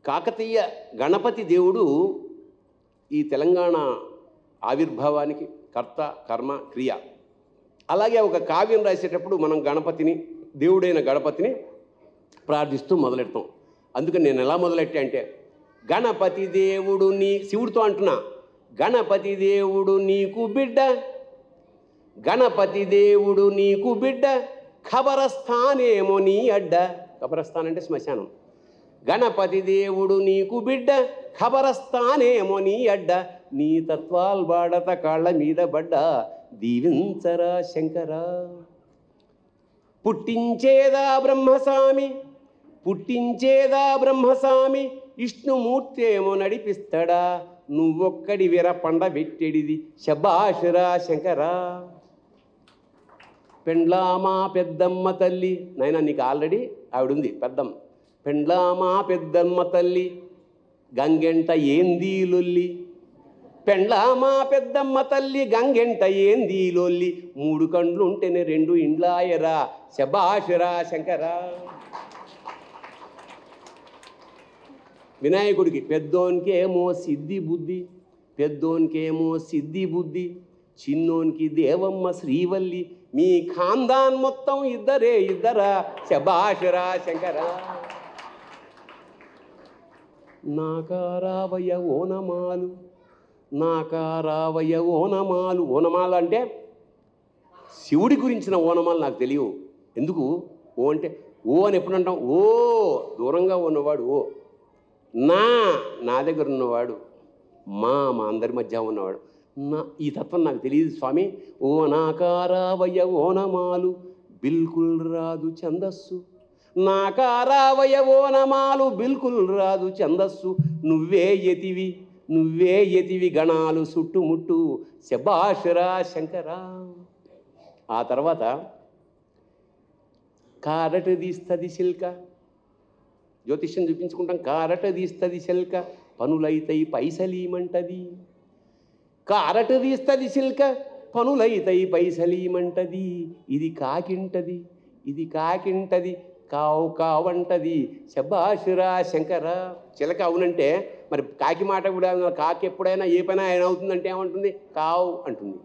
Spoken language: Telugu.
కాకతీయ గణపతి దేవుడు ఈ తెలంగాణ ఆవిర్భావానికి కర్త కర్మ క్రియ. అలాగే ఒక కావ్యం రాసేటప్పుడు మనం గణపతిని, దేవుడైన గణపతిని ప్రార్థిస్తూ మొదలెడతాం. అందుకని నేను ఎలా మొదలెట్టా అంటే, గణపతి దేవుడు నీ శివుడితో అంటున్నా, గణపతి దేవుడు నీకు బిడ్డ, గణపతి దేవుడు నీకు బిడ్డ, ఖబరస్థానేమో నీ అడ్డ. ఖబరస్థాన్ అంటే శ్మశానం. గణపతి దేవుడు నీకు బిడ్డ, ఖబరస్థానేమో నీ అడ్డ, నీ తత్వాల్ బాడత కాళ్ళ మీద బడ్డ, దీవించరా శంకరా. పుట్టించేదా బ్రహ్మస్వామి, పుట్టించేదా బ్రహ్మస్వామి, విష్ణుమూర్తేమో నడిపిస్తాడా, నువ్వొక్కడి వీర పండబెట్టెడిది శబాషురా శంకరా. పెండ్లామా పెద్దమ్మ తల్లి, నాయన నీకు ఆల్రెడీ ఆవిడుంది పెద్దమ్మ. పెండ్లామా పెద్దమ్మ తల్లి గంగెంట ఏందీ లొల్లి, పెండ్లామా పెద్దమ్మ తల్లి గంగెంట ఏందీ లొల్లి, 3 కండ్లు ఉంటేనే 2 ఇండ్లాయరా శబాషురా శంకరా. వినాయకుడికి పెద్దోనికేమో సిద్ధి బుద్ధి, పెద్దోనికేమో సిద్ధి బుద్ధి, చిన్నోనికి దేవమ్మ శ్రీవల్లి, మీ ఖాందాన్ మొత్తం ఇద్దరా శబాషురా శంకరా. నాకారావయ ఓనమాలు, నాకారావయ ఓనమాలు. ఓనమాలు అంటే శివుడి గురించిన ఓనమాలు నాకు తెలియవు. ఎందుకు ఓ అంటే, ఓ అని ఎప్పుడు అంటాం, ఓ దూరంగా ఉన్నవాడు ఓ, నా దగ్గర ఉన్నవాడు, మా అందరి మధ్య ఉన్నవాడు, ఈ తత్వం నాకు తెలియదు స్వామి. ఓ నాకారావయ ఓనమాలు బిల్కుల్ రాదు ఛందస్సు, నాకారావయ ఓనమాలు బిల్కుల్ రాదు ఛందస్సు, నువ్వే యతివి గణాలు చుట్టుముట్టు శబాషురా శంకరా. ఆ తర్వాత కారట తీస్తుంది శిల్క, జ్యోతిష్యం చూపించుకుంటాం. కారట తీస్తుంది శిల్క, పనులైతాయి పైసలీమంటది. కారట తీస్తుంది శిల్క, పనులైతాయి పైసలీమంటది. ఇది కాకింటది కావంటది శబాషురా శంకరా. చిలక అవునంటే మరి కాకి మాట కూడా, కాకి ఎప్పుడైనా ఏ పైన ఆయన అవుతుందంటే ఏమంటుంది, కావు అంటుంది.